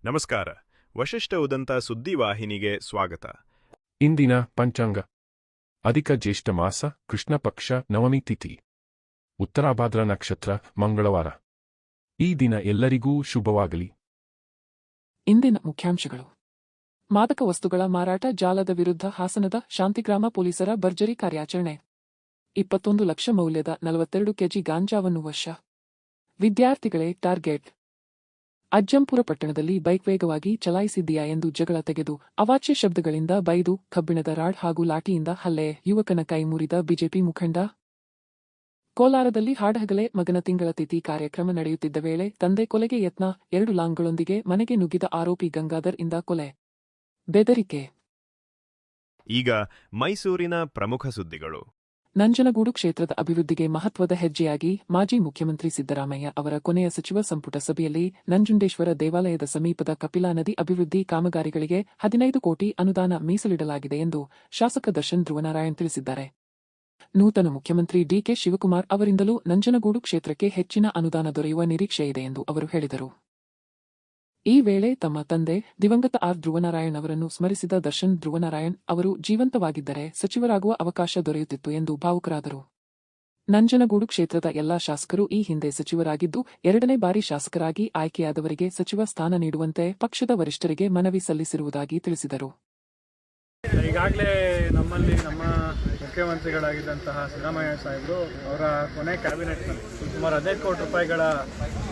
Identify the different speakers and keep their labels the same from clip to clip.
Speaker 1: ನಮಸ್ಕಾರ. ವಶಿಷ್ಠ ಉದಂತ ಸುದ್ದಿವಾಹಿನಿಗೆ ಸ್ವಾಗತ.
Speaker 2: ಇಂದಿನ ಪಂಚಾಂಗ. ಅಧಿಕ ಜ್ಯೇಷ್ಠ ಮಾಸ, ಕೃಷ್ಣ ಪಕ್ಷ, ನವಮಿ ತಿಥಿ, ಉತ್ತರಾಭಾದ್ರ ನಕ್ಷತ್ರ, ಮಂಗಳವಾರ. ಈ ದಿನ ಎಲ್ಲರಿಗೂ ಶುಭವಾಗಲಿ.
Speaker 3: ಇಂದಿನ ಮುಖ್ಯಾಂಶಗಳು. ಮಾದಕ ವಸ್ತುಗಳ ಮಾರಾಟ ಜಾಲದ ವಿರುದ್ಧ ಹಾಸನದ ಶಾಂತಿಗ್ರಾಮ ಪೊಲೀಸರ ಭರ್ಜರಿ ಕಾರ್ಯಾಚರಣೆ. 21 ಲಕ್ಷ ಮೌಲ್ಯದ 42 ಕೆಜಿ ಗಾಂಜಾವನ್ನು ವಶ. ವಿದ್ಯಾರ್ಥಿಗಳೇ ಟಾರ್ಗೆಟ್. ಅಜ್ಜಂಪುರ ಪಟ್ಟಣದಲ್ಲಿ ಬೈಕ್ ವೇಗವಾಗಿ ಚಲಾಯಿಸಿದ್ದೀಯಾ ಎಂದು ಜಗಳ ತೆಗೆದು ಅವಾಚ್ಯ ಶಬ್ದಗಳಿಂದ ಬೈದು ಕಬ್ಬಿಣದ ರಾಡ್ ಹಾಗೂ ಲಾಠಿಯಿಂದ ಹಲ್ಲೆ, ಯುವಕನ ಕೈ ಮುರಿದ ಬಿಜೆಪಿ ಮುಖಂಡ. ಕೋಲಾರದಲ್ಲಿ ಹಾಡಹಗಲೇ ಮಗನ ತಿಂಗಳ ತಿಥಿ ಕಾರ್ಯಕ್ರಮ ನಡೆಯುತ್ತಿದ್ದ ವೇಳೆ ತಂದೆ ಕೊಲೆಗೆ ಯತ್ನ, 2 ಲಾಂಗ್ಗಳೊಂದಿಗೆ ಮನೆಗೆ ನುಗ್ಗಿದ ಆರೋಪಿ ಗಂಗಾಧರ್ ಇಂದ ಕೊಲೆ. ಬೆದರಿಕೆ.
Speaker 1: ಈಗ ಮೈಸೂರಿನ ಪ್ರಮುಖ ಸುದ್ದಿಗಳು.
Speaker 3: ನಂಜನಗೂಡು ಕ್ಷೇತ್ರದ ಅಭಿವೃದ್ಧಿಗೆ ಮಹತ್ವದ ಹೆಜ್ಜೆಯಾಗಿ ಮಾಜಿ ಮುಖ್ಯಮಂತ್ರಿ ಸಿದ್ದರಾಮಯ್ಯ ಅವರ ಕೊನೆಯ ಸಚಿವ ಸಂಪುಟ ಸಭೆಯಲ್ಲಿ ನಂಜುಂಡೇಶ್ವರ ದೇವಾಲಯದ ಸಮೀಪದ ಕಪಿಲಾ ನದಿ ಅಭಿವೃದ್ಧಿ ಕಾಮಗಾರಿಗಳಿಗೆ 15 ಕೋಟಿ ಅನುದಾನ ಮೀಸಲಿಡಲಾಗಿದೆ ಎಂದು ಶಾಸಕ ದರ್ಶನ್ ಧ್ರುವನಾರಾಯಣ್ ತಿಳಿಸಿದ್ದಾರೆ. ನೂತನ ಮುಖ್ಯಮಂತ್ರಿ ಡಿಕೆ ಶಿವಕುಮಾರ್ ಅವರಿಂದಲೂ ನಂಜನಗೂಡು ಕ್ಷೇತ್ರಕ್ಕೆ ಹೆಚ್ಚಿನ ಅನುದಾನ ದೊರೆಯುವ ನಿರೀಕ್ಷೆಯಿದೆ ಎಂದು ಅವರು ಹೇಳಿದರು. ಈ ವೇಳೆ ತಮ್ಮ ತಂದೆ ದಿವಂಗತ ಆರ್ ಧ್ರುವನಾರಾಯಣ್ ಅವರನ್ನು ಸ್ಮರಿಸಿದ ದರ್ಶನ್ ಧ್ರುವನಾರಾಯಣ್ ಅವರು ಜೀವಂತವಾಗಿದ್ದರೆ ಸಚಿವರಾಗುವ ಅವಕಾಶ ದೊರೆಯುತ್ತಿತ್ತು ಎಂದು ಭಾವುಕರಾದರು. ನಂಜನಗೂಡು ಕ್ಷೇತ್ರದ ಎಲ್ಲಾ ಶಾಸಕರು ಈ ಹಿಂದೆ ಸಚಿವರಾಗಿದ್ದು 2ನೇ ಬಾರಿ ಶಾಸಕರಾಗಿ ಆಯ್ಕೆಯಾದವರಿಗೆ ಸಚಿವ ಸ್ಥಾನ ನೀಡುವಂತೆ ಪಕ್ಷದ ವರಿಷ್ಠರಿಗೆ ಮನವಿ ಸಲ್ಲಿಸಿರುವುದಾಗಿ ತಿಳಿಸಿದರು.
Speaker 4: ಈಗಾಗಲೇ ನಮ್ಮಲ್ಲಿ ನಮ್ಮ ಮುಖ್ಯಮಂತ್ರಿಗಳಾಗಿದ್ದಂತಹ ಸಿದ್ದರಾಮಯ್ಯ ಸಾಹೇಬರು ಅವರ ಕೊನೆ ಕ್ಯಾಬಿನೆಟ್ನಲ್ಲಿ ಸುಮಾರು 15 ಕೋಟಿ ರೂಪಾಯಿಗಳ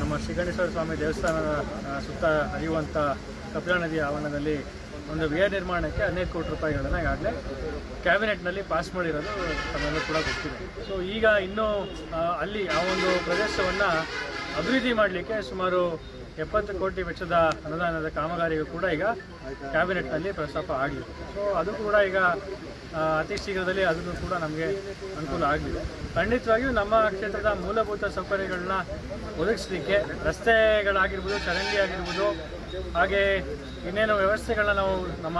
Speaker 4: ನಮ್ಮ ಶ್ರೀಗಣೇಶ್ವರ ಸ್ವಾಮಿ ದೇವಸ್ಥಾನದ ಸುತ್ತ ಹರಿಯುವಂಥ ಕಪಿಲಾ ನದಿಯ ಆವರಣದಲ್ಲಿ ಒಂದು ವಿಹಾರ ನಿರ್ಮಾಣಕ್ಕೆ 15 ಕೋಟಿ ರೂಪಾಯಿಗಳನ್ನು ಈಗಾಗಲೇ ಕ್ಯಾಬಿನೆಟ್ನಲ್ಲಿ ಪಾಸ್ ಮಾಡಿರೋದು ತಮ್ಮೆಲ್ಲೂ ಕೂಡ ಗೊತ್ತಿದೆ. ಸೊ ಈಗ ಇನ್ನೂ ಅಲ್ಲಿ ಆ ಒಂದು ಪ್ರದೇಶವನ್ನು ಅಭಿವೃದ್ಧಿ ಮಾಡಲಿಕ್ಕೆ ಸುಮಾರು 70 ಕೋಟಿ ವೆಚ್ಚದ ಅನುದಾನದ ಕಾಮಗಾರಿಗೂ ಕೂಡ ಈಗ ಕ್ಯಾಬಿನೆಟ್ನಲ್ಲಿ ಪ್ರಸ್ತಾಪ ಆಗಲಿದೆ. ಸೊ ಅದು ಕೂಡ ಈಗ ಅತಿ ಶೀಘ್ರದಲ್ಲಿ ಅದನ್ನು ಕೂಡ ನಮಗೆ ಅನುಕೂಲ ಆಗಲಿದೆ. ಖಂಡಿತವಾಗಿಯೂ ನಮ್ಮ ಕ್ಷೇತ್ರದ ಮೂಲಭೂತ ಸೌಕರ್ಯಗಳನ್ನ ಒದಗಿಸಲಿಕ್ಕೆ ರಸ್ತೆಗಳಾಗಿರ್ಬೋದು, ಚರಂಡಿ ಆಗಿರ್ಬೋದು, ಹಾಗೆ ಇನ್ನೇನು ವ್ಯವಸ್ಥೆಗಳನ್ನ ನಾವು ನಮ್ಮ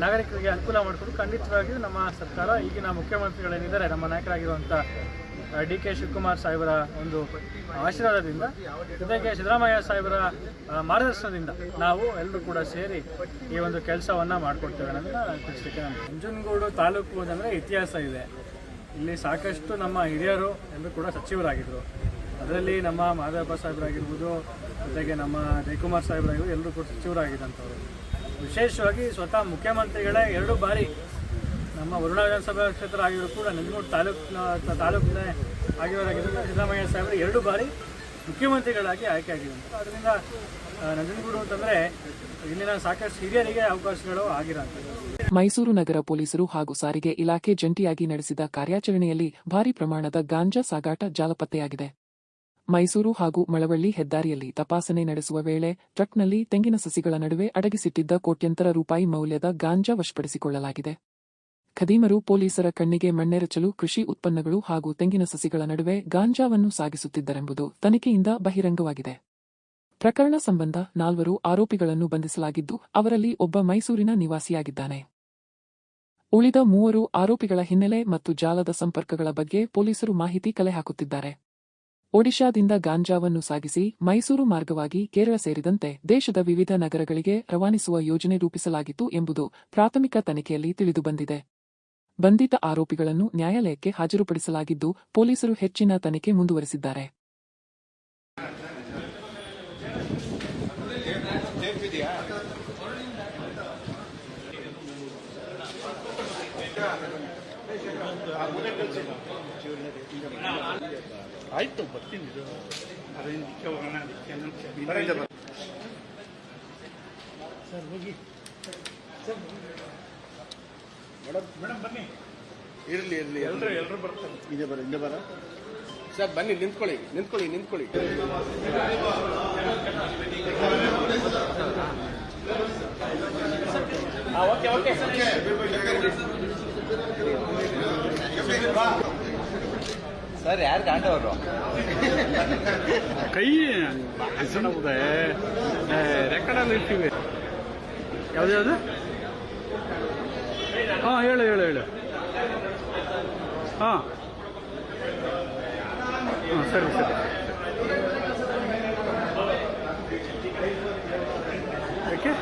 Speaker 4: ನಾಗರಿಕರಿಗೆ ಅನುಕೂಲ ಮಾಡಿಕೊಡು ಖಂಡಿತವಾಗಿಯೂ ನಮ್ಮ ಸರ್ಕಾರ ಈಗಿನ ಮುಖ್ಯಮಂತ್ರಿಗಳೇನಿದ್ದಾರೆ ನಮ್ಮ ನಾಯಕರಾಗಿರುವಂಥ ಡಿ.ಕೆ. ಶಿವಕುಮಾರ್ ಸಾಹೇಬರ ಒಂದು ಆಶೀರ್ವಾದದಿಂದ ಜೊತೆಗೆ ಸಿದ್ದರಾಮಯ್ಯ ಸಾಹೇಬರ ಮಾರ್ಗದರ್ಶನದಿಂದ ನಾವು ಎಲ್ಲರೂ ಕೂಡ ಸೇರಿ ಈ ಒಂದು ಕೆಲಸವನ್ನು ಮಾಡಿಕೊಡ್ತೇವೆ ಅನ್ನೋದನ್ನ ತಿಳಿಸಲಿಕ್ಕೆ ನಂಜನಗೂಡು ತಾಲೂಕು ಅಂದರೆ ಇತಿಹಾಸ ಇದೆ. ಇಲ್ಲಿ ಸಾಕಷ್ಟು ನಮ್ಮ ಹಿರಿಯರು ಎಲ್ಲರೂ ಕೂಡ ಸಚಿವರಾಗಿದ್ದರು. ಅದರಲ್ಲಿ ನಮ್ಮ ಮಾಧವಪ್ಪ ಸಾಹೇಬರಾಗಿರ್ಬೋದು, ಜೊತೆಗೆ ನಮ್ಮ ಜಯಕುಮಾರ್ ಸಾಹೇಬರಾಗಿರ್ಬೋದು, ಎಲ್ಲರೂ ಕೂಡ ಸಚಿವರಾಗಿದ್ದಂಥವ್ರು. ವಿಶೇಷವಾಗಿ ಸ್ವತಃ ಮುಖ್ಯಮಂತ್ರಿಗಳೇ 2 ಬಾರಿ ನಮ್ಮ ವರುಣ ವಿಧಾನಸಭಾ ಕ್ಷೇತ್ರ ಆಗಿರೋ ಕೂಡ ನಂಜನಗೂಡು ತಾಲೂಕಿನ ಆಗಿರೋರಾಗಿದ್ದರು. ಸಿದ್ದರಾಮಯ್ಯ ಸಾಹೇಬರು 2 ಬಾರಿ ಮುಖ್ಯಮಂತ್ರಿಗಳಾಗಿ ಆಯ್ಕೆ ಆಗಿರುವಂಥ. ಅದರಿಂದ ನಂಜನಗೂಡು ಅಂತಂದರೆ ಇಲ್ಲಿನ ಸಾಕಷ್ಟು ಹಿರಿಯರಿಗೆ ಅವಕಾಶಗಳು ಆಗಿರೋಂಥದ್ದು.
Speaker 3: ಮೈಸೂರು ನಗರ ಪೊಲೀಸರು ಹಾಗೂ ಸಾರಿಗೆ ಇಲಾಖೆ ಜಂಟಿಯಾಗಿ ನಡೆಸಿದ ಕಾರ್ಯಾಚರಣೆಯಲ್ಲಿ ಭಾರೀ ಪ್ರಮಾಣದ ಗಾಂಜಾ ಸಾಗಾಟ ಜಾಲಪತ್ತೆಯಾಗಿದೆ. ಮೈಸೂರು ಹಾಗೂ ಮಳವಳ್ಳಿ ಹೆದ್ದಾರಿಯಲ್ಲಿ ತಪಾಸಣೆ ನಡೆಸುವ ವೇಳೆ ಟ್ರಕ್ನಲ್ಲಿ ತೆಂಗಿನ ಸಸಿಗಳ ನಡುವೆ ಅಡಗಿಸಿಟ್ಟಿದ್ದ ಕೋಟ್ಯಂತರ ರೂಪಾಯಿ ಮೌಲ್ಯದ ಗಾಂಜಾ ವಶಪಡಿಸಿಕೊಳ್ಳಲಾಗಿದೆ. ಖದೀಮರು ಪೊಲೀಸರ ಕಣ್ಣಿಗೆ ಮಣ್ಣೆರಚಲು ಕೃಷಿ ಉತ್ಪನ್ನಗಳು ಹಾಗೂ ತೆಂಗಿನ ಸಸಿಗಳ ನಡುವೆ ಗಾಂಜಾವನ್ನು ಸಾಗಿಸುತ್ತಿದ್ದರೆಂಬುದು ತನಿಖೆಯಿಂದ ಬಹಿರಂಗವಾಗಿದೆ. ಪ್ರಕರಣ ಸಂಬಂಧ 4 ಆರೋಪಿಗಳನ್ನು ಬಂಧಿಸಲಾಗಿದ್ದು ಅವರಲ್ಲಿ ಒಬ್ಬ ಮೈಸೂರಿನ ನಿವಾಸಿಯಾಗಿದ್ದಾನೆ. ಉಳಿದ 3 ಆರೋಪಿಗಳ ಹಿನ್ನೆಲೆ ಮತ್ತು ಜಾಲದ ಸಂಪರ್ಕಗಳ ಬಗ್ಗೆ ಪೊಲೀಸರು ಮಾಹಿತಿ ಕಲೆ ಹಾಕುತ್ತಿದ್ದಾರೆ. ಒಡಿಶಾದಿಂದ ಗಾಂಜಾವನ್ನು ಸಾಗಿಸಿ ಮೈಸೂರು ಮಾರ್ಗವಾಗಿ ಕೇರಳ ಸೇರಿದಂತೆ ದೇಶದ ವಿವಿಧ ನಗರಗಳಿಗೆ ರವಾನಿಸುವ ಯೋಜನೆ ರೂಪಿಸಲಾಗಿತ್ತು ಎಂಬುದು ಪ್ರಾಥಮಿಕ ತನಿಖೆಯಲ್ಲಿ ತಿಳಿದುಬಂದಿದೆ. ಬಂಧಿತ ಆರೋಪಿಗಳನ್ನು ನ್ಯಾಯಾಲಯಕ್ಕೆ ಹಾಜರುಪಡಿಸಲಾಗಿದ್ದು ಪೊಲೀಸರು ಹೆಚ್ಚಿನ ತನಿಖೆ ಮುಂದುವರೆಸಿದ್ದಾರೆ.
Speaker 4: ಆಯ್ತು, ಬರ್ತೀನಿ. ಸರ್ ಹೋಗಿ ಮೇಡಮ್ ಬನ್ನಿ.
Speaker 5: ಇರಲಿ
Speaker 4: ಎಲ್ಲರೂ ಬರ್ತಾರೆ.
Speaker 5: ಹಿಂದೆ ಬರ ಸರ್, ಬನ್ನಿ, ನಿಂತ್ಕೊಳ್ಳಿ.
Speaker 4: ಓಕೆ
Speaker 5: ಸರ್, ಯಾರು ಗಾಂಡವರು
Speaker 4: ಕೈ ಹಸನವುದೇ ರೆಕಾರ್ಡಲ್ಲಿ ಇರ್ತೀವಿ. ಯಾವ್ದು? ಹಾಂ, ಹೇಳು. ಹಾಂ, ಸರಿ. ಯಾಕೆ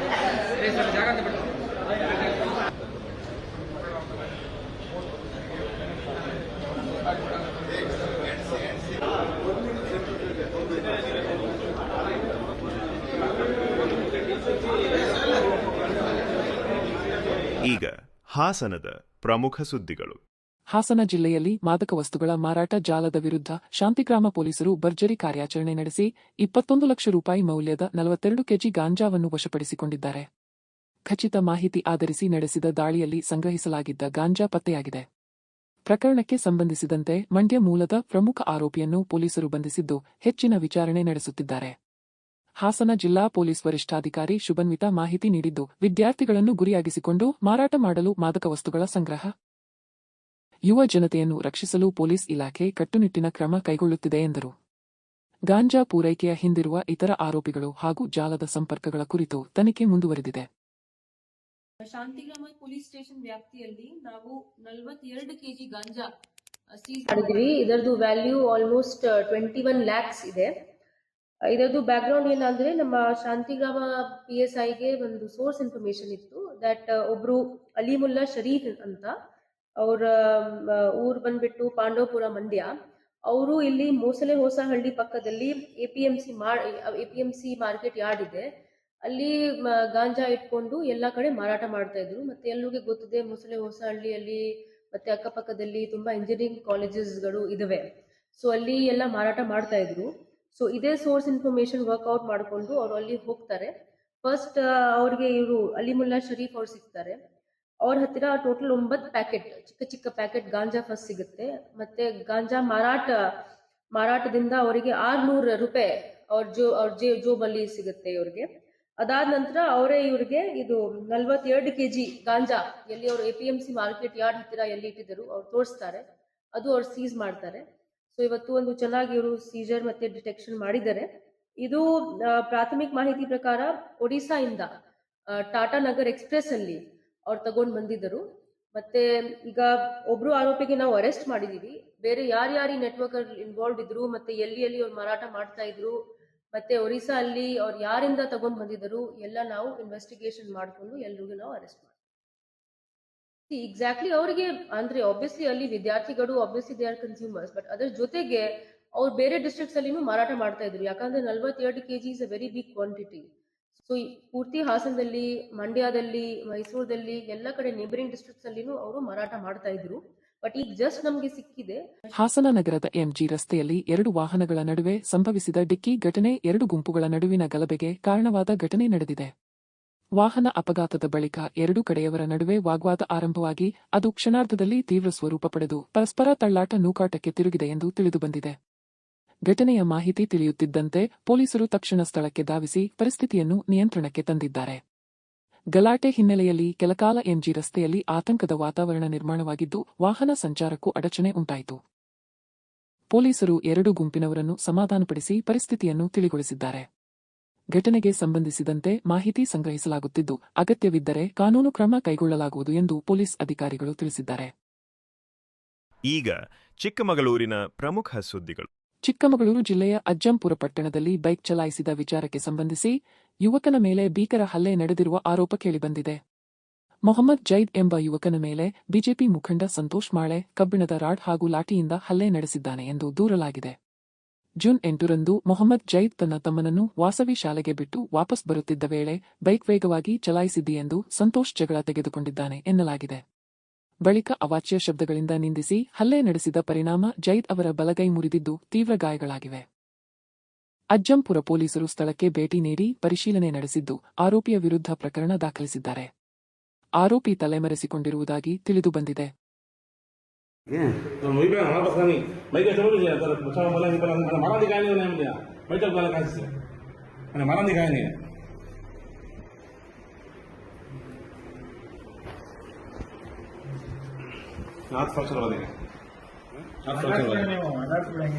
Speaker 1: ಈಗ ಹಾಸನದ ಪ್ರಮುಖ ಸುದ್ದಿಗಳು.
Speaker 3: ಹಾಸನ ಜಿಲ್ಲೆಯಲ್ಲಿ ಮಾದಕ ವಸ್ತುಗಳ ಮಾರಾಟ ಜಾಲದ ವಿರುದ್ಧ ಶಾಂತಿಗ್ರಾಮ ಪೊಲೀಸರು ಭರ್ಜರಿ ಕಾರ್ಯಾಚರಣೆ ನಡೆಸಿ 21 ಲಕ್ಷ ರೂಪಾಯಿ ಮೌಲ್ಯದ 42 ಕೆಜಿ ಗಾಂಜಾವನ್ನು ವಶಪಡಿಸಿಕೊಂಡಿದ್ದಾರೆ. ಖಚಿತ ಮಾಹಿತಿ ಆಧರಿಸಿ ನಡೆಸಿದ ದಾಳಿಯಲ್ಲಿ ಸಂಗ್ರಹಿಸಲಾಗಿದ್ದ ಗಾಂಜಾ ಪತ್ತೆಯಾಗಿದೆ. ಪ್ರಕರಣಕ್ಕೆ ಸಂಬಂಧಿಸಿದಂತೆ ಮಂಡ್ಯ ಮೂಲದ ಪ್ರಮುಖ ಆರೋಪಿಯನ್ನು ಪೊಲೀಸರು ಬಂಧಿಸಿದ್ದು ಹೆಚ್ಚಿನ ವಿಚಾರಣೆ ನಡೆಸುತ್ತಿದ್ದಾರೆ. ಹಾಸನ ಜಿಲ್ಲಾ ಪೊಲೀಸ್ ವರಿಷ್ಠಾಧಿಕಾರಿ ಶುಭನ್ವಿತಾ ಮಾಹಿತಿ ನೀಡಿದ್ದು, ವಿದ್ಯಾರ್ಥಿಗಳನ್ನು ಗುರಿಯಾಗಿಸಿಕೊಂಡು ಮಾರಾಟ ಮಾಡಲು ಮಾದಕ ವಸ್ತುಗಳ ಸಂಗ್ರಹ, ಯುವ ಜನತೆಯನ್ನು ರಕ್ಷಿಸಲು ಪೊಲೀಸ್ ಇಲಾಖೆ ಕಟ್ಟುನಿಟ್ಟಿನ ಕ್ರಮ ಕೈಗೊಳ್ಳುತ್ತಿದೆ ಎಂದರು. ಗಾಂಜಾ ಪೂರೈಕೆಯ ಹಿಂದಿರುವ ಇತರ ಆರೋಪಿಗಳು ಹಾಗೂ ಜಾಲದ ಸಂಪರ್ಕಗಳ ಕುರಿತು ತನಿಖೆ ಮುಂದುವರೆದಿದೆ.
Speaker 6: ಶಾಂತಿಗ್ರಾಮ ಪೊಲೀಸ್ ಸ್ಟೇಷನ್ ವ್ಯಾಪ್ತಿಯಲ್ಲಿ ನಾವು 42 ಕೆಜಿ ಗಾಂಜಾ ಸೀಸ್ ಮಾಡಿದ್ವಿ. ಇದರದು ವ್ಯಾಲ್ಯೂ ಆಲ್ಮೋಸ್ಟ್ 21 ಲ್ಯಾಕ್ಸ್ ಇದೆ. ಇದರದು ಬ್ಯಾಕ್ಗ್ರೌಂಡ್ ಏನಂದ್ರೆ, ನಮ್ಮ ಶಾಂತಿಗ್ರಾಮ PSIಗೆ ಒಂದು ಸೋರ್ಸ್ ಇನ್ಫಾರ್ಮೇಶನ್ ಇತ್ತು ದಟ್ ಒಬ್ರು ಅಲಿಮುಲ್ಲಾ ಶರೀಫ್ ಅಂತ, ಅವರ ಊರು ಬಂದ್ಬಿಟ್ಟು ಪಾಂಡವಪುರ, ಮಂಡ್ಯ. ಅವರು ಇಲ್ಲಿ ಮೋಸಲೆ ಹೊಸಹಳ್ಳಿ ಪಕ್ಕದಲ್ಲಿ APMC ಮಾರ್ಕೆಟ್ ಯಾರ್ಡ್ ಇದೆ, ಅಲ್ಲಿ ಗಾಂಜಾ ಇಟ್ಕೊಂಡು ಎಲ್ಲಾ ಕಡೆ ಮಾರಾಟ ಮಾಡ್ತಾ ಇದ್ರು. ಮತ್ತೆ ಎಲ್ಲರಿಗೆ ಗೊತ್ತಿದೆ, ಮೋಸಲೆ ಹೊಸಹಳ್ಳಿಯಲ್ಲಿ ಮತ್ತೆ ಅಕ್ಕಪಕ್ಕದಲ್ಲಿ ತುಂಬಾ ಇಂಜಿನಿಯರಿಂಗ್ ಕಾಲೇಜಸ್ಗಳು ಇದಾವೆ. ಸೊ ಅಲ್ಲಿ ಎಲ್ಲ ಮಾರಾಟ ಮಾಡ್ತಾ ಇದ್ರು. ಸೊ ಇದೇ ಸೋರ್ಸ್ ಇನ್ಫಾರ್ಮೇಶನ್ ವರ್ಕ್ಔಟ್ ಮಾಡಿಕೊಂಡು ಅವರು ಅಲ್ಲಿ ಹೋಗ್ತಾರೆ. ಫಸ್ಟ್ ಅವ್ರಿಗೆ ಇವರು ಅಲಿಮುಲ್ಲಾ ಶರೀಫ್ ಅವ್ರು ಸಿಗ್ತಾರೆ. ಅವ್ರ ಹತ್ತಿರ ಟೋಟಲ್ 9 ಪ್ಯಾಕೆಟ್, ಚಿಕ್ಕ ಚಿಕ್ಕ ಪ್ಯಾಕೆಟ್ ಗಾಂಜಾ ಫಸ್ಟ್ ಸಿಗುತ್ತೆ. ಮತ್ತೆ ಗಾಂಜಾ ಮಾರಾಟದಿಂದ ಅವರಿಗೆ 600 ರೂಪಾಯಿ ಅವ್ರ ಜೋಬಲ್ಲಿ ಸಿಗುತ್ತೆ ಇವ್ರಿಗೆ. ಅದಾದ ನಂತರ ಅವರೇ ಇವ್ರಿಗೆ ಇದು 42 ಕೆಜಿ ಗಾಂಜಾ ಎಲ್ಲಿ ಅವರು APMC ಮಾರ್ಕೆಟ್ ಯಾರ್ಡ್ ಹತ್ತಿರ ಎಲ್ಲಿ ಇಟ್ಟಿದ್ದರು ಅವ್ರು ತೋರಿಸ್ತಾರೆ. ಅದು ಅವ್ರು ಸೀಸ್ ಮಾಡ್ತಾರೆ. ಸೊ ಇವತ್ತು ಒಂದು ಚೆನ್ನಾಗಿ ಇವರು ಸೀಜರ್ ಮತ್ತೆ ಡಿಟೆಕ್ಷನ್ ಮಾಡಿದ್ದಾರೆ. ಇದು ಪ್ರಾಥಮಿಕ ಮಾಹಿತಿ ಪ್ರಕಾರ ಒಡಿಶಾ ಇಂದ ಟಾಟಾ ನಗರ್ ಎಕ್ಸ್ಪ್ರೆಸ್ ಅಲ್ಲಿ ಅವ್ರು ತಗೊಂಡ್ ಬಂದಿದ್ದರು. ಮತ್ತೆ ಈಗ ಒಬ್ರು ಆರೋಪಿಗೆ ನಾವು ಅರೆಸ್ಟ್ ಮಾಡಿದೀವಿ. ಬೇರೆ ಯಾರ್ಯಾರು ನೆಟ್ವರ್ಕ್ ಅಲ್ಲಿ ಇನ್ವಾಲ್ವ್ ಇದ್ರು, ಮತ್ತೆ ಎಲ್ಲಿ ಅವ್ರು ಮಾರಾಟ ಮಾಡ್ತಾ ಇದ್ರು, ಮತ್ತೆ ಒರಿಸ್ಸಾ ಅಲ್ಲಿ ಅವ್ರು ಯಾರಿಂದ ತಗೊಂಡ್ ಬಂದಿದ್ದರು ಎಲ್ಲ ನಾವು ಇನ್ವೆಸ್ಟಿಗೇಷನ್ ಮಾಡಿಕೊಂಡು ಎಲ್ರಿಗೂ ನಾವು ಅರೆಸ್ಟ್ ಮಾಡ್ತೀವಿ. ಎಕ್ಸಾಕ್ಟ್ಲಿ ಅವರಿಗೆ ಅಂದ್ರೆ ಆಬ್ವಿಯಸ್ಲಿ ಅಲ್ಲಿ ವಿದ್ಯಾರ್ಥಿಗಳು obviously they are consumers, but ಅದರ ಜೊತೆಗೆ ಅವ್ರು ಬೇರೆ ಡಿಸ್ಟ್ರಿಕ್ಟ್ಸ್ ಅಲ್ಲಿನೂ ಮಾರಾಟ ಮಾಡ್ತಾ ಇದ್ರು. ಯಾಕಂದ್ರೆ 42 KG is a very big quantity. So ಪೂರ್ತಿ ಹಾಸನದಲ್ಲಿ, ಮಂಡ್ಯದಲ್ಲಿ, ಮೈಸೂರದಲ್ಲಿ ಎಲ್ಲ ಕಡೆ ನೇಬರಿಂಗ್ ಡಿಸ್ಟ್ರಿಕ್ಟ್ಸ್ ಅಲ್ಲಿನೂ ಅವರು ಮಾರಾಟ ಮಾಡ್ತಾ ಇದ್ರು. ಬಟ್ ಈಗ ಜಸ್ಟ್ ನಮಗೆ ಸಿಕ್ಕಿದೆ.
Speaker 3: ಹಾಸನ ನಗರದ MG ರಸ್ತೆಯಲ್ಲಿ 2 ವಾಹನಗಳ ನಡುವೆ ಸಂಭವಿಸಿದ ಡಿಕ್ಕಿ ಘಟನೆ 2 ಗುಂಪುಗಳ ನಡುವಿನ ಗಲಭೆಗೆ ಕಾರಣವಾದ ಘಟನೆ ನಡೆದಿದೆ. ವಾಹನ ಅಪಘಾತದ ಬಳಿಕ 2 ಕಡೆಯವರ ನಡುವೆ ವಾಗ್ವಾದ ಆರಂಭವಾಗಿ ಅದು ಕ್ಷಣಾರ್ಧದಲ್ಲಿ ತೀವ್ರ ಸ್ವರೂಪ ಪಡೆದು ಪರಸ್ಪರ ತಳ್ಳಾಟ ನೂಕಾಟಕ್ಕೆ ತಿರುಗಿದೆ ಎಂದು ತಿಳಿದುಬಂದಿದೆ. ಘಟನೆಯ ಮಾಹಿತಿ ತಿಳಿಯುತ್ತಿದ್ದಂತೆ ಪೊಲೀಸರು ತಕ್ಷಣ ಸ್ಥಳಕ್ಕೆ ಧಾವಿಸಿ ಪರಿಸ್ಥಿತಿಯನ್ನು ನಿಯಂತ್ರಣಕ್ಕೆ ತಂದಿದ್ದಾರೆ. ಗಲಾಟೆ ಹಿನ್ನೆಲೆಯಲ್ಲಿ ಕೆಲಕಾಲ MG ರಸ್ತೆಯಲ್ಲಿ ಆತಂಕದ ವಾತಾವರಣ ನಿರ್ಮಾಣವಾಗಿದ್ದು ವಾಹನ ಸಂಚಾರಕ್ಕೂ ಅಡಚಣೆ ಉಂಟಾಯಿತು. ಪೊಲೀಸರು 2 ಗುಂಪಿನವರನ್ನು ಸಮಾಧಾನಪಡಿಸಿ ಪರಿಸ್ಥಿತಿಯನ್ನು ತಿಳಿಗೊಳಿಸಿದ್ದಾರೆ. ಘಟನೆಗೆ ಸಂಬಂಧಿಸಿದಂತೆ ಮಾಹಿತಿ ಸಂಗ್ರಹಿಸಲಾಗುತ್ತಿದ್ದು ಅಗತ್ಯವಿದ್ದರೆ ಕಾನೂನು ಕ್ರಮ ಕೈಗೊಳ್ಳಲಾಗುವುದು ಎಂದು ಪೊಲೀಸ್ ಅಧಿಕಾರಿಗಳು ತಿಳಿಸಿದ್ದಾರೆ.
Speaker 1: ಈಗ ಚಿಕ್ಕಮಗಳೂರಿನ ಪ್ರಮುಖ ಸುದ್ದಿಗಳು.
Speaker 3: ಚಿಕ್ಕಮಗಳೂರು ಜಿಲ್ಲೆಯ ಅಜ್ಜಂಪುರ ಪಟ್ಟಣದಲ್ಲಿ ಬೈಕ್ ಚಲಾಯಿಸಿದ ವಿಚಾರಕ್ಕೆ ಸಂಬಂಧಿಸಿ ಯುವಕನ ಮೇಲೆ ಭೀಕರ ಹಲ್ಲೆ ನಡೆದಿರುವ ಆರೋಪ ಕೇಳಿಬಂದಿದೆ. ಮೊಹಮ್ಮದ್ ಜೈದ್ ಎಂಬ ಯುವಕನ ಮೇಲೆ ಬಿಜೆಪಿ ಮುಖಂಡ ಸಂತೋಷ್ ಮಾಳೆ ಕಬ್ಬಿಣದ ರಾಡ್ ಹಾಗೂ ಲಾಠಿಯಿಂದ ಹಲ್ಲೆ ನಡೆಸಿದ್ದಾನೆ ಎಂದು ದೂರಲಾಗಿದೆ. ಜೂನ್ 8ರಂದು ಮೊಹಮ್ಮದ್ ಜೈದ್ ತನ್ನ ತಮ್ಮನನ್ನು ವಾಸವಿ ಶಾಲೆಗೆ ಬಿಟ್ಟು ವಾಪಸ್ ಬರುತ್ತಿದ್ದ ವೇಳೆ ಬೈಕ್ ವೇಗವಾಗಿ ಚಲಾಯಿಸಿದ್ದೀ ಎಂದು ಸಂತೋಷ್ ಜಗಳ ತೆಗೆದುಕೊಂಡಿದ್ದಾನೆ ಎನ್ನಲಾಗಿದೆ. ಬಳಿಕ ಅವಾಚ್ಯ ಶಬ್ದಗಳಿಂದ ನಿಂದಿಸಿ ಹಲ್ಲೆ ನಡೆಸಿದ ಪರಿಣಾಮ ಜೈದ್ ಅವರ ಬಲಗೈ ಮುರಿದಿದ್ದು ತೀವ್ರ ಗಾಯಗಳಾಗಿವೆ. ಅಜ್ಜಂಪುರ ಪೊಲೀಸರು ಸ್ಥಳಕ್ಕೆ ಭೇಟಿ ನೀಡಿ ಪರಿಶೀಲನೆ ನಡೆಸಿದ್ದು ಆರೋಪಿಯ ವಿರುದ್ಧ ಪ್ರಕರಣ ದಾಖಲಿಸಿದ್ದಾರೆ. ಆರೋಪಿ ತಲೆಮರೆಸಿಕೊಂಡಿರುವುದಾಗಿ ತಿಳಿದುಬಂದಿದೆ.
Speaker 7: हाथ फ्रैक्चर हो गया, हाथ फ्रैक्चर हो गया,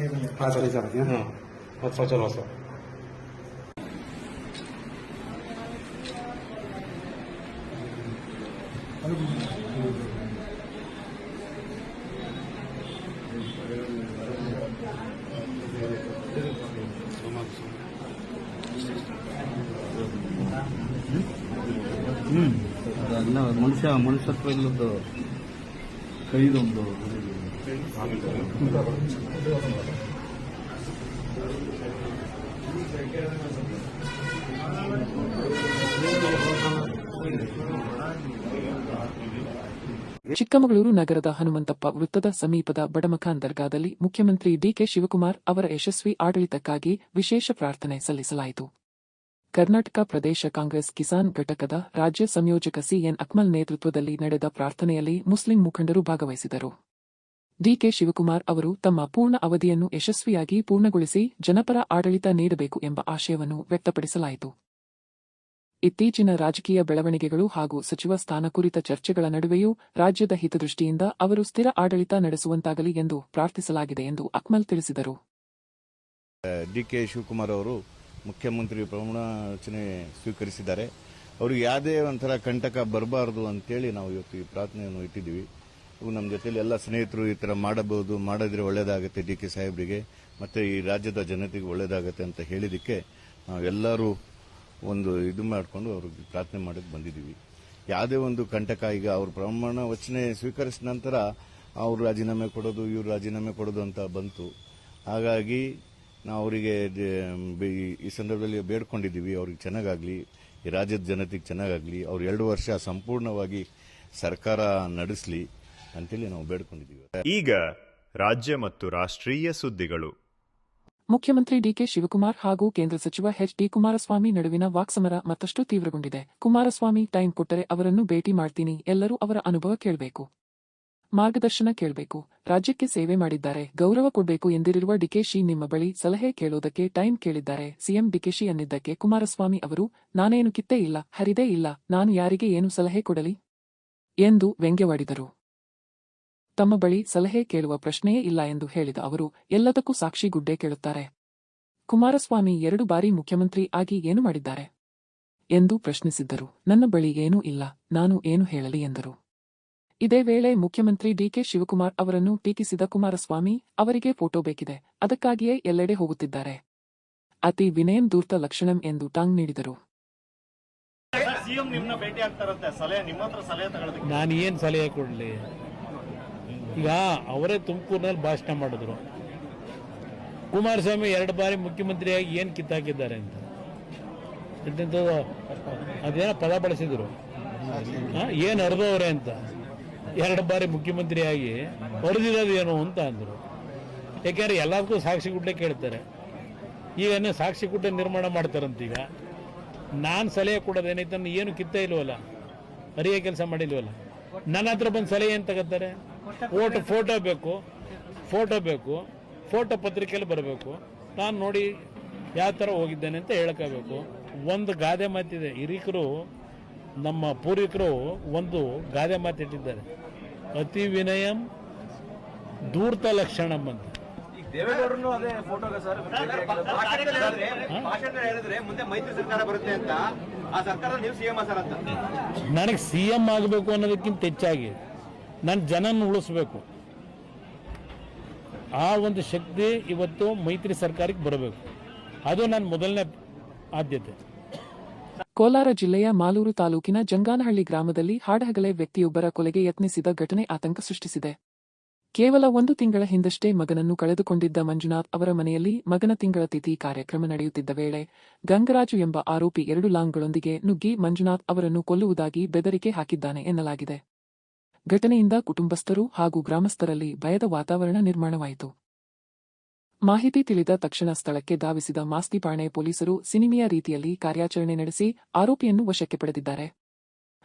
Speaker 7: हाथ चली जा रही है, हाँ हाथ फ्रैक्चर हो गया.
Speaker 8: Hmm? ಅದನ್ನ ಮನುಷ್ಯತ್ವ ಇಲ್ಲದ್ದು ಕೈದೊಂದು
Speaker 3: ಚಿಕ್ಕಮಗಳೂರು ನಗರದ ಹನುಮಂತಪ್ಪ ವೃತ್ತದ ಸಮೀಪದ ಬಡಮಖಾನ್ ದರ್ಗಾದಲ್ಲಿ ಮುಖ್ಯಮಂತ್ರಿ ಡಿಕೆ ಶಿವಕುಮಾರ್ ಅವರ ಯಶಸ್ವಿ ಆಡಳಿತಕ್ಕಾಗಿ ವಿಶೇಷ ಪ್ರಾರ್ಥನೆ ಸಲ್ಲಿಸಲಾಯಿತು. ಕರ್ನಾಟಕ ಪ್ರದೇಶ ಕಾಂಗ್ರೆಸ್ ಕಿಸಾನ್ ಘಟಕದ ರಾಜ್ಯ ಸಂಯೋಜಕ ಸಿಎನ್ ಅಕ್ಮಲ್ ನೇತೃತ್ವದಲ್ಲಿ ನಡೆದ ಪ್ರಾರ್ಥನೆಯಲ್ಲಿ ಮುಸ್ಲಿಂ ಮುಖಂಡರು ಭಾಗವಹಿಸಿದರು. ಡಿಕೆ ಶಿವಕುಮಾರ್ ಅವರು ತಮ್ಮ ಪೂರ್ಣ ಅವಧಿಯನ್ನು ಯಶಸ್ವಿಯಾಗಿ ಪೂರ್ಣಗೊಳಿಸಿ ಜನಪರ ಆಡಳಿತ ನೀಡಬೇಕು ಎಂಬ ಆಶಯವನ್ನು ವ್ಯಕ್ತಪಡಿಸಲಾಯಿತು. ಇತ್ತೀಚಿನ ರಾಜಕೀಯ ಬೆಳವಣಿಗೆಗಳು ಹಾಗೂ ಸಚಿವ ಸ್ಥಾನ ಕುರಿತ ಚರ್ಚೆಗಳ ನಡುವೆಯೂ ರಾಜ್ಯದ ಹಿತದೃಷ್ಟಿಯಿಂದ ಅವರು ಸ್ಥಿರ ಆಡಳಿತ ನಡೆಸುವಂತಾಗಲಿ ಎಂದು ಪ್ರಾರ್ಥಿಸಲಾಗಿದೆ ಎಂದು ಅಕ್ಮಲ್ ತಿಳಿಸಿದರು.
Speaker 9: ಡಿಕೆ ಶಿವಕುಮಾರ್ ಅವರು ಮುಖ್ಯಮಂತ್ರಿ ಪ್ರಮಾಣ ವಚನ ಸ್ವೀಕರಿಸಿದ್ದಾರೆ. ಅವರು ಯಾವುದೇ ಒಂಥರ ಕಂಟಕ ಬರಬಾರದು ಅಂತೇಳಿ ನಾವು ಇವತ್ತು ಈ ಪ್ರಾರ್ಥನೆಯನ್ನು ಇಟ್ಟಿದ್ದೀವಿ. ನಮ್ಮ ಜೊತೆಲಿ ಎಲ್ಲ ಸ್ನೇಹಿತರು ಈ ಥರ ಮಾಡಬಹುದು, ಮಾಡಿದ್ರೆ ಒಳ್ಳೇದಾಗುತ್ತೆ, ಡಿಕೆ ಸಾಹೇಬರಿಗೆ ಮತ್ತೆ ಈ ರಾಜ್ಯದ ಜನತೆಗೆ ಒಳ್ಳೇದಾಗುತ್ತೆ ಅಂತ ಹೇಳಿದಕ್ಕೆ ನಾವೆಲ್ಲರೂ ಒಂದು ಇದು ಮಾಡಿಕೊಂಡು ಅವ್ರಿಗೆ ಪ್ರಾರ್ಥನೆ ಮಾಡಕ್ಕೆ ಬಂದಿದ್ದೀವಿ. ಯಾವುದೇ ಒಂದು ಕಂಟಕ ಈಗ ಅವ್ರ ಪ್ರಮಾಣ ವಚನೆ ಸ್ವೀಕರಿಸಿದ ನಂತರ ಅವ್ರು ರಾಜೀನಾಮೆ ಕೊಡೋದು, ಇವ್ರು ರಾಜೀನಾಮೆ ಕೊಡೋದು ಅಂತ ಬಂತು. ಹಾಗಾಗಿ ನಾವು ಅವರಿಗೆ ಈ ಸಂದರ್ಭದಲ್ಲಿ ಬೇಡ್ಕೊಂಡಿದ್ದೀವಿ, ಅವ್ರಿಗೆ ಚೆನ್ನಾಗಾಗಲಿ, ಈ ರಾಜ್ಯದ ಜನತೆಗೆ ಚೆನ್ನಾಗಾಗಲಿ, ಅವ್ರು 2 ವರ್ಷ ಸಂಪೂರ್ಣವಾಗಿ ಸರ್ಕಾರ ನಡೆಸಲಿ ಅಂತೇಳಿ ನಾವು ಬೇಡ್ಕೊಂಡಿದ್ದೀವಿ.
Speaker 1: ಈಗ ರಾಜ್ಯ ಮತ್ತು ರಾಷ್ಟ್ರೀಯ ಸುದ್ದಿಗಳು.
Speaker 3: ಮುಖ್ಯಮಂತ್ರಿ ಡಿಕೆ ಶಿವಕುಮಾರ್ ಹಾಗೂ ಕೇಂದ್ರ ಸಚಿವ ಎಚ್.ಡಿ. ಕುಮಾರಸ್ವಾಮಿ ನಡುವಿನ ವಾಕ್ಸಮರ ಮತ್ತಷ್ಟು ತೀವ್ರಗೊಂಡಿದೆ. ಕುಮಾರಸ್ವಾಮಿ ಟೈಮ್ ಕೊಟ್ಟರೆ ಅವರನ್ನು ಭೇಟಿ ಮಾಡ್ತೀನಿ, ಎಲ್ಲರೂ ಅವರ ಅನುಭವ ಕೇಳಬೇಕು, ಮಾರ್ಗದರ್ಶನ ಕೇಳಬೇಕು, ರಾಜ್ಯಕ್ಕೆ ಸೇವೆ ಮಾಡಿದ್ದಾರೆ, ಗೌರವ ಕೊಡಬೇಕು ಎಂದಿರುವ ಡಿಕೆಶಿ ನಿಮ್ಮ ಬಳಿ ಸಲಹೆ ಕೇಳೋದಕ್ಕೆ ಟೈಮ್ ಕೇಳಿದ್ದಾರೆ. ಸಿಎಂ ಡಿಕೆಶಿ ಅನ್ನಿದ್ದಕ್ಕೆ ಕುಮಾರಸ್ವಾಮಿ ಅವರು ನಾನೇನು ಕಿತ್ತೇ ಇಲ್ಲ, ಹರಿದೇ ಇಲ್ಲ, ನಾನು ಯಾರಿಗೆ ಏನು ಸಲಹೆ ಕೊಡಲಿ ಎಂದು ವ್ಯಂಗ್ಯವಾಡಿದರು. ತಮ್ಮ ಬಳಿ ಸಲಹೆ ಕೇಳುವ ಪ್ರಶ್ನೆಯೇ ಇಲ್ಲ ಎಂದು ಹೇಳಿದ ಅವರು ಎಲ್ಲದಕ್ಕೂ ಸಾಕ್ಷಿ ಗುಡ್ಡೆ ಕೇಳುತ್ತಾರೆ. ಕುಮಾರಸ್ವಾಮಿ 2 ಬಾರಿ ಮುಖ್ಯಮಂತ್ರಿ ಆಗಿ ಏನು ಮಾಡಿದ್ದಾರೆ ಎಂದು ಪ್ರಶ್ನಿಸಿದ್ದರು. ನನ್ನ ಬಳಿ ಏನೂ ಇಲ್ಲ, ನಾನು ಏನು ಹೇಳಲಿ ಎಂದರು. ಇದೇ ವೇಳೆ ಮುಖ್ಯಮಂತ್ರಿ ಡಿಕೆ ಶಿವಕುಮಾರ್ ಅವರನ್ನು ಟೀಕಿಸಿದ ಕುಮಾರಸ್ವಾಮಿ ಅವರಿಗೆ ಫೋಟೋ ಬೇಕಿದೆ, ಅದಕ್ಕಾಗಿಯೇ ಎಲ್ಲೆಡೆ ಹೋಗುತ್ತಿದ್ದಾರೆ, ಅತಿ ವಿನಯಂ ಧೂರ್ತ ಲಕ್ಷಣಂ ಎಂದು ಟಾಂಗ್ ನೀಡಿದರು.
Speaker 8: ನಾನು ಏನು ಸಲಹೆ ಕೊಡಲಿ? ಈಗ ಅವರೇ ತುಮಕೂರಿನಲ್ಲಿ ಭಾಷಣ ಮಾಡಿದ್ರು, ಕುಮಾರಸ್ವಾಮಿ 2 ಬಾರಿ ಮುಖ್ಯಮಂತ್ರಿಯಾಗಿ ಏನು ಕಿತ್ತಾಕಿದ್ದಾರೆ ಅಂತ. ಅದೇನೋ ಪದ ಬಳಸಿದ್ರು, ಏನು ಹರಿದವ್ರೆ ಅಂತ. 2 ಬಾರಿ ಮುಖ್ಯಮಂತ್ರಿಯಾಗಿ ಹೊಡೆದಿರೋದು ಏನು ಅಂತ ಅಂದರು. ಯಾಕೆಂದ್ರೆ ಎಲ್ಲದಕ್ಕೂ ಸಾಕ್ಷಿ ಗುಡ್ಡೆ ಕೇಳ್ತಾರೆ. ಈಗ ಸಾಕ್ಷಿ ಗುಡ್ಡೆ ನಿರ್ಮಾಣ ಮಾಡ್ತಾರಂತೀಗ. ನಾನು ಸಲಹೆ ಕೊಡೋದೇನೈತೆ, ಏನು ಕಿತ್ತ ಇಲ್ವಲ್ಲ, ಅರಿಯ ಕೆಲಸ ಮಾಡಿಲ್ವಲ್ಲ. ನನ್ನ ಹತ್ರ ಬಂದು ಸಲಹೆ ಏನು ತಗೋತಾರೆ? ಫೋಟೋ ಬೇಕು, ಫೋಟೋ ಪತ್ರಿಕೆಯಲ್ಲಿ ಬರಬೇಕು, ನಾನು ನೋಡಿ ಯಾವ ಥರ ಹೋಗಿದ್ದೇನೆ ಅಂತ ಹೇಳ್ಕೋಬೇಕು. ಒಂದು ಗಾದೆ ಮಾತಿದೆ, ಹಿರಿಕರು ನಮ್ಮ ಪೂರ್ವಿಕರು ಒಂದು ಗಾದೆ ಮಾತಿಟ್ಟಿದ್ದಾರೆ, ಅತಿ ವಿನಯಂ ಧೂರ್ತ ಲಕ್ಷಣಂ ಅಂತ.
Speaker 5: ದೇವೇಗೌಡರು ಅದೇ ಫೋಟೋಗೆ ಸರ್ ಹೇಳಿದ್ರೆ ಮುಂದೆ ಮೈತ್ರಿ ಸರ್ಕಾರ ಬರುತ್ತೆ ಅಂತ, ಆ ಸರ್ಕಾರ ನೀವು ಸಿಎಂ ಸರ್ ಅಂತ.
Speaker 8: ನನಗೆ ಸಿಎಂ ಆಗಬೇಕು ಅನ್ನೋದಕ್ಕಿಂತ ಹೆಚ್ಚಾಗಿ ನನ್ನ ಜನನ ಉಳಿಸ್ಬೇಕು. ಆ ಒಂದು ಶಕ್ತಿ ಇವತ್ತು ಮೈತ್ರಿ ಸರ್ಕಾರಕ್ಕೆ ಬರಬೇಕು. ಅದು ನನ್ನ ಮೊದಲನೇ ಆದ್ಯತೆ.
Speaker 3: ಕೋಲಾರ ಜಿಲ್ಲೆಯ ಮಾಲೂರು ತಾಲೂಕಿನ ಜಂಗಾನಹಳ್ಳಿ ಗ್ರಾಮದಲ್ಲಿ ಹಾಡಹಗಲೇ ವ್ಯಕ್ತಿಯೊಬ್ಬರ ಕೊಲೆಗೆ ಯತ್ನಿಸಿದ ಘಟನೆ ಆತಂಕ ಸೃಷ್ಟಿಸಿದೆ. ಕೇವಲ 1 ತಿಂಗಳ ಹಿಂದಷ್ಟೇ ಮಗನನ್ನು ಕಳೆದುಕೊಂಡಿದ್ದ ಮಂಜುನಾಥ್ ಅವರ ಮನೆಯಲ್ಲಿ ಮಗನ ತಿಂಗಳ ತಿಥಿ ಕಾರ್ಯಕ್ರಮ ನಡೆಯುತ್ತಿದ್ದ ವೇಳೆ ಗಂಗರಾಜು ಎಂಬ ಆರೋಪಿ 2 ಲಾಂಗ್ಗಳೊಂದಿಗೆ ನುಗ್ಗಿ ಮಂಜುನಾಥ್ ಅವರನ್ನು ಕೊಲ್ಲುವುದಾಗಿ ಬೆದರಿಕೆ ಹಾಕಿದ್ದಾನೆ ಎನ್ನಲಾಗಿದೆ. ಘಟನೆಯಿಂದ ಕುಟುಂಬಸ್ಥರು ಹಾಗೂ ಗ್ರಾಮಸ್ಥರಲ್ಲಿ ಭಯದ ವಾತಾವರಣ ನಿರ್ಮಾಣವಾಯಿತು. ಮಾಹಿತಿ ತಿಳಿದ ತಕ್ಷಣ ಸ್ಥಳಕ್ಕೆ ಧಾವಿಸಿದ ಮಾಸ್ತಿಪಾಣೆ ಪೊಲೀಸರು ಸಿನಿಮೀಯ ರೀತಿಯಲ್ಲಿ ಕಾರ್ಯಾಚರಣೆ ನಡೆಸಿ ಆರೋಪಿಯನ್ನು ವಶಕ್ಕೆ ಪಡೆದಿದ್ದಾರೆ.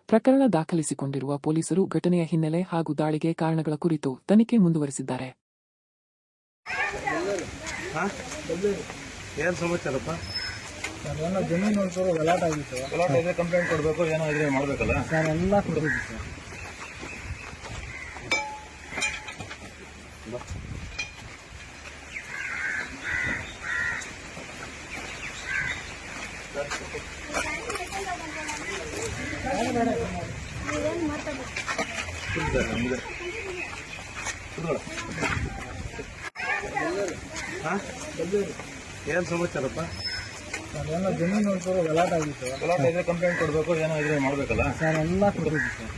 Speaker 3: ಪ್ರಕರಣ ದಾಖಲಿಸಿಕೊಂಡಿರುವ ಪೊಲೀಸರು ಘಟನೆಯ ಹಿನ್ನೆಲೆ ಹಾಗೂ ದಾಳಿಗೆ ಕಾರಣಗಳ ಕುರಿತು ತನಿಖೆ ಮುಂದುವರೆಸಿದ್ದಾರೆ.
Speaker 7: ಏನು ಸಮಾಚಾರಪ್ಪ?
Speaker 4: ಜಮೀನು ನೋಡ್ತಾರೆ, ಗಲಾಟೆ ಆಗಿತ್ತು.
Speaker 7: ಗಲಾಟೆ ಕಂಪ್ಲೇಂಟ್ ಕೊಡಬೇಕು, ಏನೋ ಇದ್ರೆ ಮಾಡಬೇಕಲ್ಲ
Speaker 4: ಸರ್, ಎಲ್ಲ ಕೊಟ್ಟಿದ್ದು ಸರ್.
Speaker 7: ಏನು ಸಮಾಚಾರಪ್ಪ?
Speaker 4: ಸರ್ ಏನೋ ಜಮೀನು ನೋಡ್ತಾರೆ ಗಲಾಟೆ ಆಗಿತ್ತು.
Speaker 7: ಗಲಾಟೆ ಇದ್ರೆ ಕಂಪ್ಲೇಂಟ್ ಕೊಡಬೇಕು, ಏನೋ ಇದ್ರೆ ಮಾಡಬೇಕಲ್ಲ
Speaker 4: ಸರ್ ಎಲ್ಲ ಕೊಟ್ಟಿದ್ದು ಸರ್.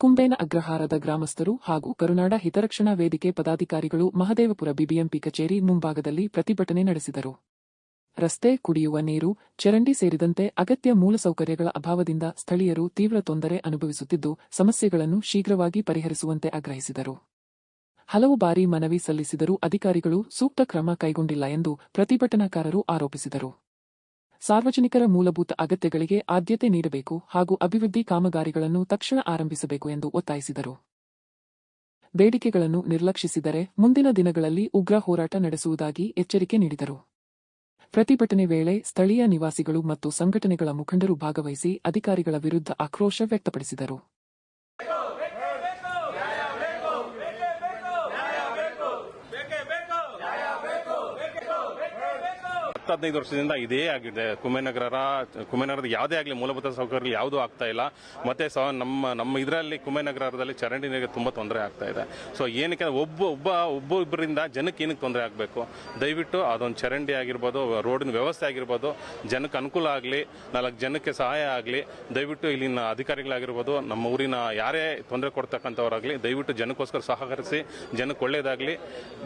Speaker 3: ಕುಂಬೇನ ಅಗ್ರಹಾರದ ಗ್ರಾಮಸ್ಥರು ಹಾಗೂ ಕರುನಾಡ ಹಿತರಕ್ಷಣಾ ವೇದಿಕೆ ಪದಾಧಿಕಾರಿಗಳು ಮಹದೇವಪುರ ಬಿಬಿಎಂಪಿ ಕಚೇರಿ ಮುಂಭಾಗದಲ್ಲಿ ಪ್ರತಿಭಟನೆ ನಡೆಸಿದರು. ರಸ್ತೆ, ಕುಡಿಯುವ ನೀರು, ಚರಂಡಿ ಸೇರಿದಂತೆ ಅಗತ್ಯ ಮೂಲಸೌಕರ್ಯಗಳ ಅಭಾವದಿಂದ ಸ್ಥಳೀಯರು ತೀವ್ರ ತೊಂದರೆ ಅನುಭವಿಸುತ್ತಿದ್ದು, ಸಮಸ್ಯೆಗಳನ್ನು ಶೀಘ್ರವಾಗಿ ಪರಿಹರಿಸುವಂತೆ ಆಗ್ರಹಿಸಿದರು. ಹಲವು ಬಾರಿ ಮನವಿ ಸಲ್ಲಿಸಿದರೂ ಅಧಿಕಾರಿಗಳು ಸೂಕ್ತ ಕ್ರಮ ಕೈಗೊಂಡಿಲ್ಲ ಎಂದು ಪ್ರತಿಭಟನಾಕಾರರು ಆರೋಪಿಸಿದರು. ಸಾರ್ವಜನಿಕರ ಮೂಲಭೂತ ಅಗತ್ಯಗಳಿಗೆ ಆದ್ಯತೆ ನೀಡಬೇಕು ಹಾಗೂ ಅಭಿವೃದ್ಧಿ ಕಾಮಗಾರಿಗಳನ್ನು ತಕ್ಷಣ ಆರಂಭಿಸಬೇಕು ಎಂದು ಒತ್ತಾಯಿಸಿದರು. ಬೇಡಿಕೆಗಳನ್ನು ನಿರ್ಲಕ್ಷಿಸಿದರೆ ಮುಂದಿನ ದಿನಗಳಲ್ಲಿ ಉಗ್ರ ಹೋರಾಟ ನಡೆಸುವುದಾಗಿ ಎಚ್ಚರಿಕೆ ನೀಡಿದರು. ಪ್ರತಿಭಟನೆ ವೇಳೆ ಸ್ಥಳೀಯ ನಿವಾಸಿಗಳು ಮತ್ತು ಸಂಘಟನೆಗಳ ಮುಖಂಡರು ಭಾಗವಹಿಸಿ ಅಧಿಕಾರಿಗಳ ವಿರುದ್ಧ ಆಕ್ರೋಶ ವ್ಯಕ್ತಪಡಿಸಿದರು.
Speaker 10: 15 ವರ್ಷದಿಂದ ಇದೇ ಆಗಿದೆ. ಕುಂಭನಗರದ ಯಾವುದೇ ಆಗಲಿ ಮೂಲಭೂತ ಸೌಕರ್ಯಗಳು ಯಾವುದೂ ಆಗ್ತಾ ಇಲ್ಲ. ಮತ್ತೆ ನಮ್ಮ ಇದರಲ್ಲಿ ಕುಂಭನಗರದಲ್ಲಿ ಚರಂಡಿ ನೀರಿಗೆ ತುಂಬ ತೊಂದರೆ ಆಗ್ತಾ ಇದೆ. ಸೊ ಏನಕ್ಕೆ ಒಬ್ಬೊಬ್ಬರಿಂದ ಜನಕ್ಕೆ ಏನಕ್ಕೆ ತೊಂದರೆ ಆಗಬೇಕು? ದಯವಿಟ್ಟು ಅದೊಂದು ಚರಂಡಿ ಆಗಿರ್ಬೋದು, ರೋಡಿನ ವ್ಯವಸ್ಥೆ ಆಗಿರ್ಬೋದು, ಜನಕ್ಕೆ ಅನುಕೂಲ ಆಗಲಿ, 4 ಜನಕ್ಕೆ ಸಹಾಯ ಆಗಲಿ. ದಯವಿಟ್ಟು ಇಲ್ಲಿನ ಅಧಿಕಾರಿಗಳಾಗಿರ್ಬೋದು, ನಮ್ಮ ಊರಿನ ಯಾರೇ ತೊಂದರೆ ಕೊಡ್ತಕ್ಕಂಥವ್ರಾಗಲಿ, ದಯವಿಟ್ಟು ಜನಕ್ಕೋಸ್ಕರ ಸಹಕರಿಸಿ, ಜನಕ್ಕೆ ಒಳ್ಳೇದಾಗಲಿ.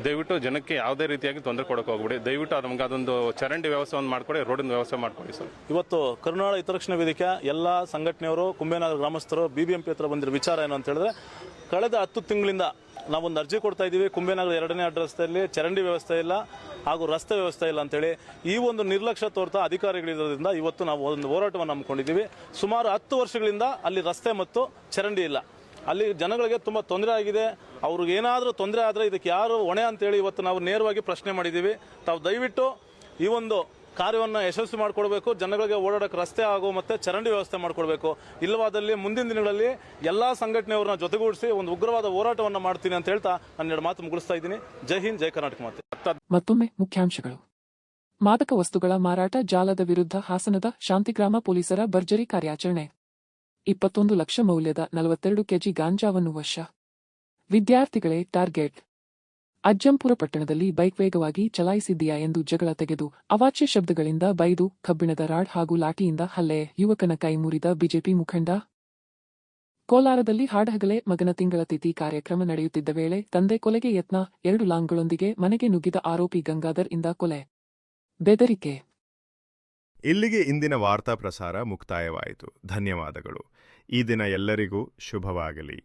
Speaker 10: ದಯವಿಟ್ಟು ಜನಕ್ಕೆ ಯಾವುದೇ ರೀತಿಯಾಗಿ ತೊಂದರೆ ಕೊಡೋಕೆ ಹೋಗ್ಬಿಡಿ. ದಯವಿಟ್ಟು ನಮ್ಗೆ ಅದೊಂದು ಚರಂಡಿ ವ್ಯವಸ್ಥೆ ಒಂದು ಮಾಡ್ಕೊಡಿ, ರೋಡಿನ ವ್ಯವಸ್ಥೆ ಮಾಡ್ಕೊಡಿ ಸರ್.
Speaker 7: ಇವತ್ತು ಕರುನಾಡ ಹಿತರಕ್ಷಣಾ ವೇದಿಕೆ ಎಲ್ಲ ಸಂಘಟನೆಯವರು ಕುಂಬೇನಗರ ಗ್ರಾಮಸ್ಥರು ಬಿಬಿಎಂಪಿ ಹತ್ರ ಬಂದಿರೋ ವಿಚಾರ ಏನು ಅಂತ ಹೇಳಿದ್ರೆ, ಕಳೆದ 10 ತಿಂಗಳಿಂದ ನಾವೊಂದು ಅರ್ಜಿ ಕೊಡ್ತಾ ಇದ್ದೀವಿ. ಕುಂಬೇನಗರ 2ನೇ ಅಡ್ರಸ್ನಲ್ಲಿ ಚರಂಡಿ ವ್ಯವಸ್ಥೆ ಇಲ್ಲ ಹಾಗೂ ರಸ್ತೆ ವ್ಯವಸ್ಥೆ ಇಲ್ಲ ಅಂತೇಳಿ ಈ ಒಂದು ನಿರ್ಲಕ್ಷ್ಯ ತೋರ್ತಾ ಅಧಿಕಾರಿಗಳಿರೋದ್ರಿಂದ ಇವತ್ತು ನಾವು ಒಂದು ಹೋರಾಟವನ್ನು ಹಮ್ಮಿಕೊಂಡಿದ್ದೀವಿ. ಸುಮಾರು 10 ವರ್ಷಗಳಿಂದ ಅಲ್ಲಿ ರಸ್ತೆ ಮತ್ತು ಚರಂಡಿ ಇಲ್ಲ. ಅಲ್ಲಿ ಜನಗಳಿಗೆ ತುಂಬ ತೊಂದರೆ ಆಗಿದೆ. ಅವ್ರಿಗೆ ಏನಾದರೂ ತೊಂದರೆ ಆದರೆ ಇದಕ್ಕೆ ಯಾರು ಹೊಣೆ ಅಂತೇಳಿ ಇವತ್ತು ನಾವು ನೇರವಾಗಿ ಪ್ರಶ್ನೆ ಮಾಡಿದ್ದೀವಿ. ತಾವು ದಯವಿಟ್ಟು ಈ ಒಂದು ಕಾರ್ಯವನ್ನು ಯಶಸ್ವಿ ಮಾಡಿಕೊಡ್ಬೇಕು. ಜನಗಳಿಗೆ ಓಡಾಡೋಕ್ಕೆ ರಸ್ತೆ ಹಾಗೂ ಮತ್ತೆ ಚರಂಡಿ ವ್ಯವಸ್ಥೆ ಮಾಡಿಕೊಡ್ಬೇಕು. ಇಲ್ಲವಾದಲ್ಲಿ ಮುಂದಿನ ದಿನಗಳಲ್ಲಿ ಎಲ್ಲಾ ಸಂಘಟನೆಯವ್ರನ್ನ ಜೊತೆಗೂಡಿಸಿ ಒಂದು ಉಗ್ರವಾದ ಹೋರಾಟವನ್ನು ಮಾಡ್ತೀನಿ ಅಂತ ಹೇಳ್ತಾ ನಾನು 2 ಮಾತು ಮುಗಿಸ್ತಾ ಇದ್ದೀನಿ. ಜೈ ಹಿಂದ್, ಜೈ ಕರ್ನಾಟಕ ಮಾತೆ.
Speaker 3: ಮತ್ತೊಮ್ಮೆ ಮುಖ್ಯಾಂಶಗಳು. ಮಾದಕ ವಸ್ತುಗಳ ಮಾರಾಟ ಜಾಲದ ವಿರುದ್ಧ ಹಾಸನದ ಶಾಂತಿಗ್ರಾಮ ಪೊಲೀಸರ ಭರ್ಜರಿ ಕಾರ್ಯಾಚರಣೆ. 21 ಲಕ್ಷ ಮೌಲ್ಯದ 42 ಕೆಜಿ ಗಾಂಜಾವನ್ನು ವಶ. ವಿದ್ಯಾರ್ಥಿಗಳೇ ಟಾರ್ಗೆಟ್. ಅಜ್ಜಂಪುರ ಪಟ್ಟಣದಲ್ಲಿ ಬೈಕ್ ವೇಗವಾಗಿ ಚಲಾಯಿಸಿದ್ದೀಯಾ ಎಂದು ಜಗಳ ತೆಗೆದು ಅವಾಚ್ಯ ಶಬ್ದಗಳಿಂದ ಬೈದು ಕಬ್ಬಿಣದ ರಾಡ್ ಹಾಗೂ ಲಾಠಿಯಿಂದ ಹಲ್ಲೆ. ಯುವಕನ ಕೈ ಮುರಿದ ಬಿಜೆಪಿ ಮುಖಂಡ. ಕೋಲಾರದಲ್ಲಿ ಹಾಡಹಗಲೇ ಮಗನ ತಿಂಗಳ ತಿಥಿ ಕಾರ್ಯಕ್ರಮ ನಡೆಯುತ್ತಿದ್ದ ವೇಳೆ ತಂದೆ ಕೊಲೆಗೆ ಯತ್ನ. 2 ಲಾಂಗ್ಗಳೊಂದಿಗೆ ಮನೆಗೆ ನುಗ್ಗಿದ ಆರೋಪಿ ಗಂಗಾಧರ್ ಇಂದ ಕೊಲೆ. ಬೆದರಿಕೆ.
Speaker 1: ಇಲ್ಲಿಗೆ ಇಂದಿನ ವಾರ್ತಾ ಪ್ರಸಾರ ಮುಕ್ತಾಯವಾಯಿತು. ಧನ್ಯವಾದಗಳು. ಈ ದಿನ ಎಲ್ಲರಿಗೂ ಶುಭವಾಗಲಿ.